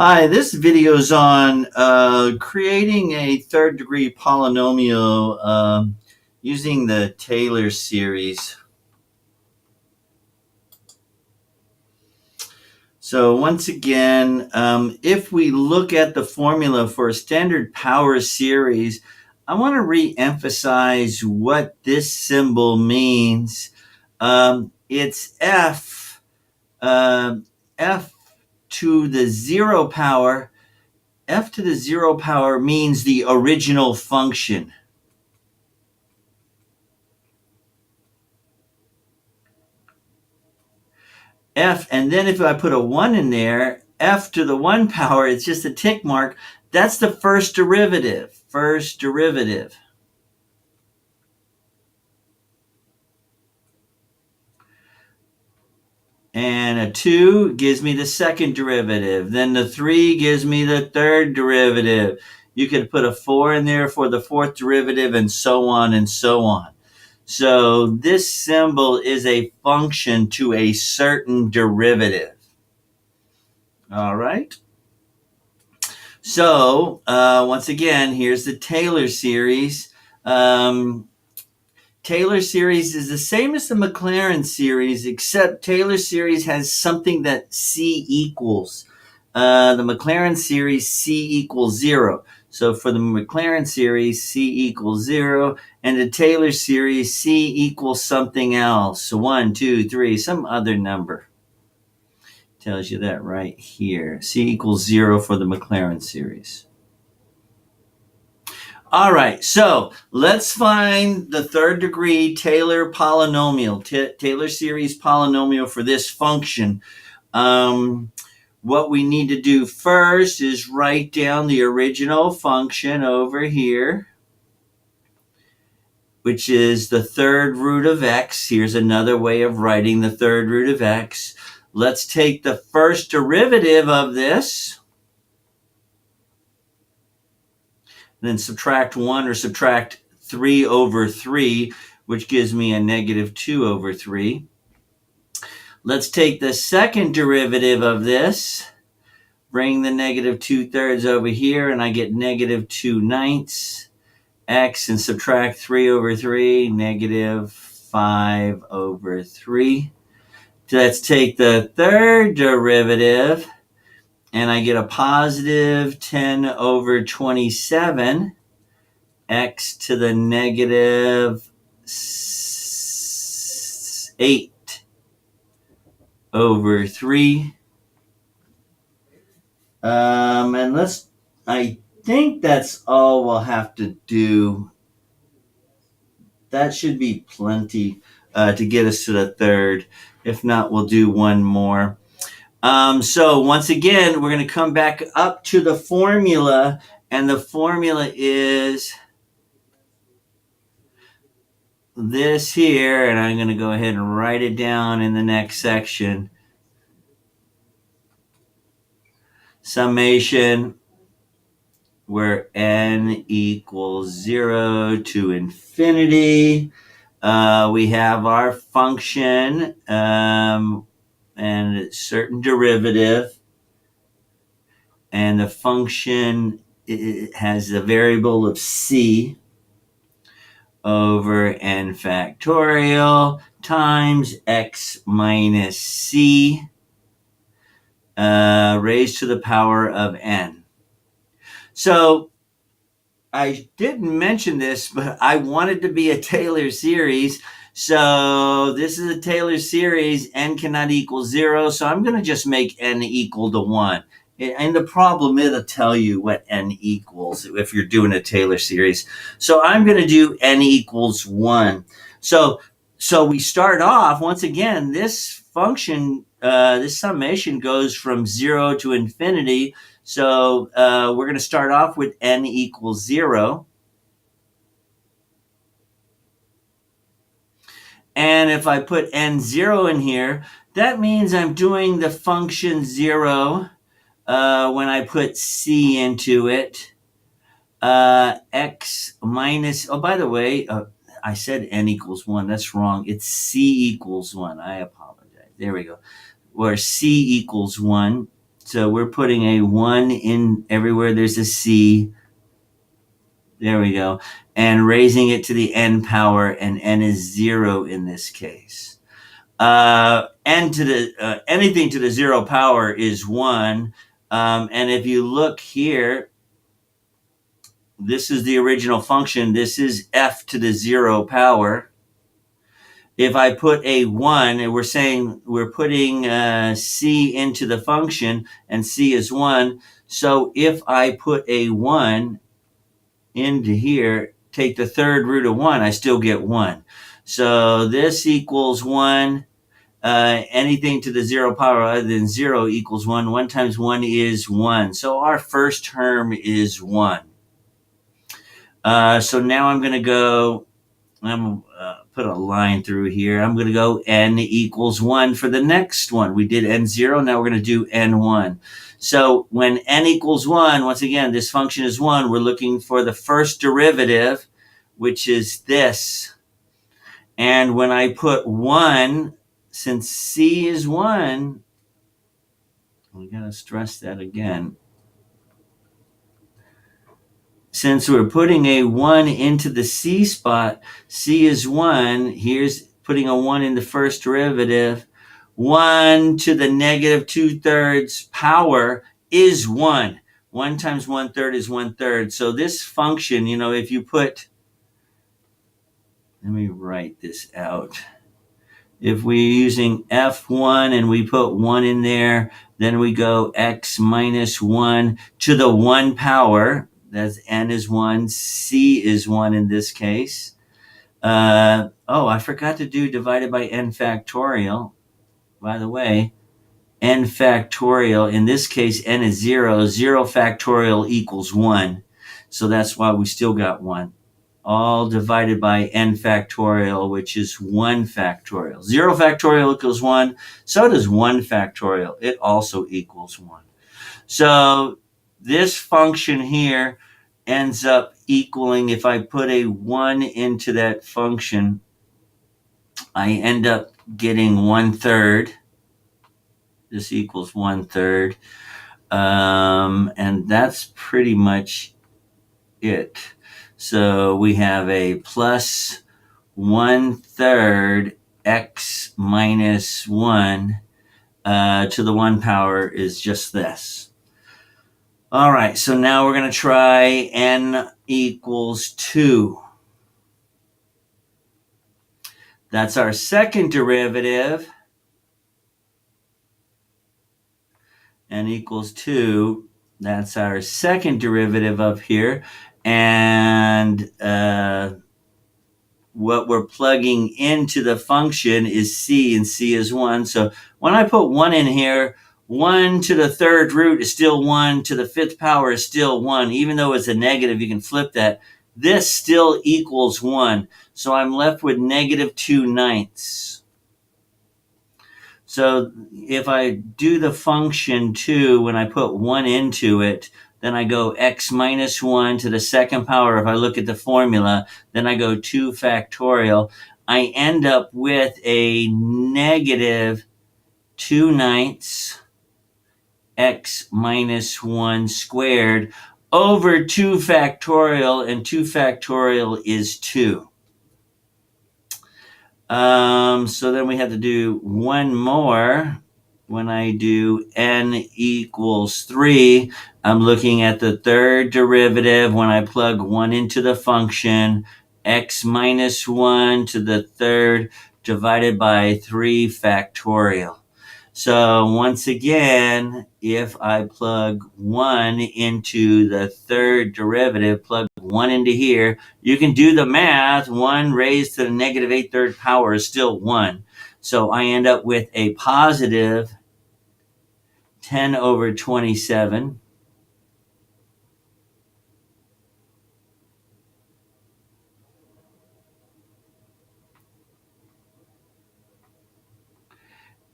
Hi, this video is on creating a third degree polynomial using the Taylor series. So once again, if we look at the formula for a standard power series, I want to re-emphasize what this symbol means. It's f to the zero power. F to the zero power means the original function. F, and then if I put a 1 in there, F to the 1 power, it's just a tick mark. That's the first derivative. First derivative. And a 2 gives me the second derivative. Then the 3 gives me the third derivative. You could put a 4 in there for the fourth derivative, and so on and so on. So this symbol is a function to a certain derivative. All right. So once again, here's the Taylor series. Taylor series is the same as the Maclaurin series, except Taylor series has something that C equals. The Maclaurin series, C equals 0. So for the Maclaurin series, C equals 0, and the Taylor series, C equals something else. So 1, 2, 3, some other number. Tells you that right here. C equals 0 for the Maclaurin series. All right, so let's find the third degree Taylor polynomial, Taylor series polynomial for this function. What we need to do first is write down the original function over here, which is the third root of x. Here's another way of writing the third root of x. Let's take the first derivative of this, then subtract 1 or subtract 3 over 3, which gives me a negative 2 over 3. Let's take the second derivative of this, bring the negative 2/3 over here, and I get negative 2/9 x, and subtract 3 over 3, negative 5 over 3. Let's take the third derivative, and I get a positive 10 over 27 x to the negative 8 over 3. And I think that's all we'll have to do. That should be plenty to get us to the third. If not, we'll do one more. So once again, we're going to come back up to the formula, and the formula is this here, and I'm going to go ahead and write it down in the next section. Summation, where n equals 0 to infinity. We have our function and a certain derivative, and the function has a variable of c over n factorial times x minus c raised to the power of n. So I didn't mention this, but I wanted to be a Taylor series. So this is a Taylor series. N cannot equal 0. So I'm going to just make n equal to 1. And the problem, it'll tell you what n equals if you're doing a Taylor series. So I'm going to do n equals 1. So we start off, once again, this function, this summation goes from 0 to infinity. So we're going to start off with n equals 0. And if I put n0 in here, that means I'm doing the function 0 when I put c into it. X minus, oh, by the way, I said n equals 1. That's wrong. It's c equals 1. I apologize. There we go. Where c equals 1. So we're putting a 1 in everywhere there's a c. There we go. And raising it to the n power, and n is 0 in this case. N to the anything to the 0 power is 1. And if you look here, this is the original function. This is f to the 0 power. If I put a 1, and we're saying we're putting c into the function, and c is 1. So if I put a 1 into here, take the third root of 1, I still get 1. So this equals 1. Anything to the 0 power other than 0 equals 1. 1 times 1 is 1. So our first term is 1. So now I'm going to go, I'm put a line through here. I'm going to go n equals 1 for the next one. We did n0. Now we're going to do n1. So when n equals 1, once again, this function is 1. We're looking for the first derivative, which is this. And when I put 1, since c is 1, we got to stress that again. Since we're putting a 1 into the c spot, c is 1. Here's putting a 1 in the first derivative. 1 to the negative 2/3 power is 1. 1 times 1/3 is 1/3. So this function, if you put, let me write this out. If we're using f1 and we put 1 in there, then we go x minus 1 to the 1 power. That's n is 1, c is 1 in this case. I forgot to do divided by n factorial. By the way, n factorial, in this case, n is 0. 0 factorial equals 1. So that's why we still got 1. All divided by n factorial, which is 1 factorial. 0 factorial equals 1. So does 1 factorial. It also equals 1. So this function here ends up equaling, if I put a 1 into that function, I end up getting 1/3. This equals 1/3. And that's pretty much it. So we have a plus 1/3 x minus 1 to the 1 power is just this. All right, so now we're going to try n equals 2. That's our second derivative. N equals 2. That's our second derivative up here. And what we're plugging into the function is c, and c is 1. So when I put 1 in here, 1 to the third root is still 1, to the 5th power is still 1. Even though it's a negative, you can flip that. This still equals 1. So I'm left with negative 2/9. So if I do the function 2, when I put 1 into it, then I go x minus 1 to the second power. If I look at the formula, then I go 2 factorial. I end up with a negative 2/9 x minus 1 squared over 2 factorial, and 2 factorial is 2. So then we have to do one more. When I do n equals 3, I'm looking at the third derivative. When I plug 1 into the function, x minus 1 to the third divided by 3 factorial. So once again, if I plug 1 into the third derivative, plug 1 into here, you can do the math. 1 raised to the negative 8/3 power is still 1. So I end up with a positive 10 over 27.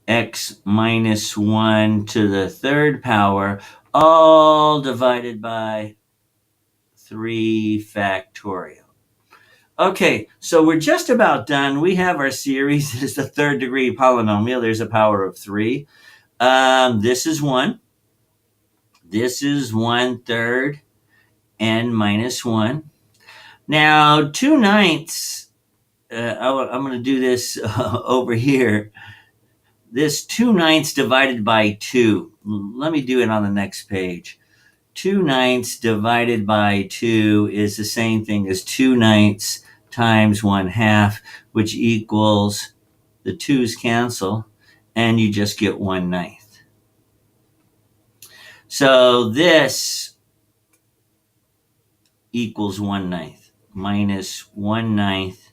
X minus 1 to the third power, all divided by 3 factorial. Okay, so we're just about done. We have our series. It is the third degree polynomial. There's a power of 3. This is 1. This is 1/3 n minus 1. Now, 2/9, I'm going to do this over here. This 2/9 divided by 2. Let me do it on the next page. 2/9 divided by 2 is the same thing as 2/9 times 1/2, which equals, the 2's cancel, and you just get 1/9. So this equals 1/9 minus 1/9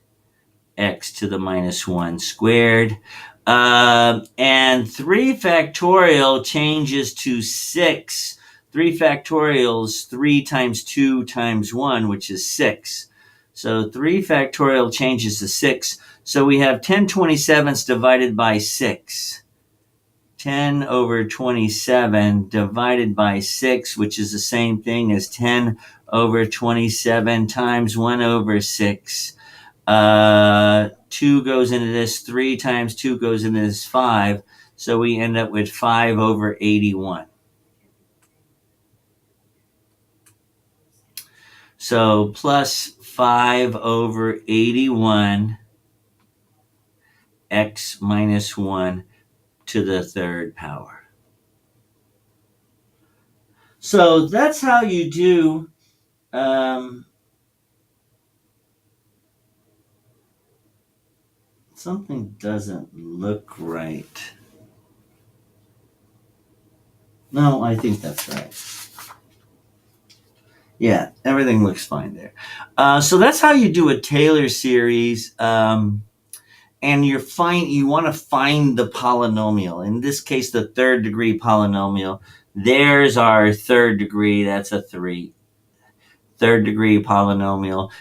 x to the minus 1 squared. And 3 factorial changes to 6. 3 factorial is 3 times 2 times 1, which is 6. So 3 factorial changes to 6. So we have 10/27 divided by 6. 10 over 27 divided by 6, which is the same thing as 10 over 27 times 1 over 6. 2 goes into this, 3 times 2 goes into this, 5. So we end up with 5 over 81. So plus 5 over 81 x minus 1 to the 3rd power. So that's how you do something doesn't look right. No, I think that's right. Yeah, everything looks fine there. So that's how you do a Taylor series. And you want to find the polynomial. In this case, the 3rd degree polynomial. There's our 3rd degree. That's a 3. 3rd degree polynomial.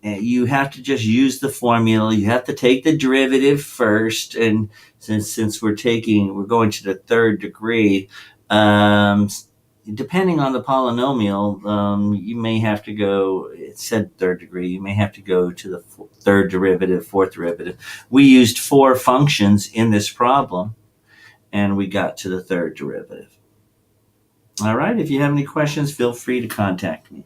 You have to just use the formula. You have to take the derivative first, and since we're going to the 3rd degree, depending on the polynomial, you may have to go. It said 3rd degree. You may have to go to the 3rd derivative, 4th derivative. We used 4 functions in this problem, and we got to the 3rd derivative. All right. If you have any questions, feel free to contact me.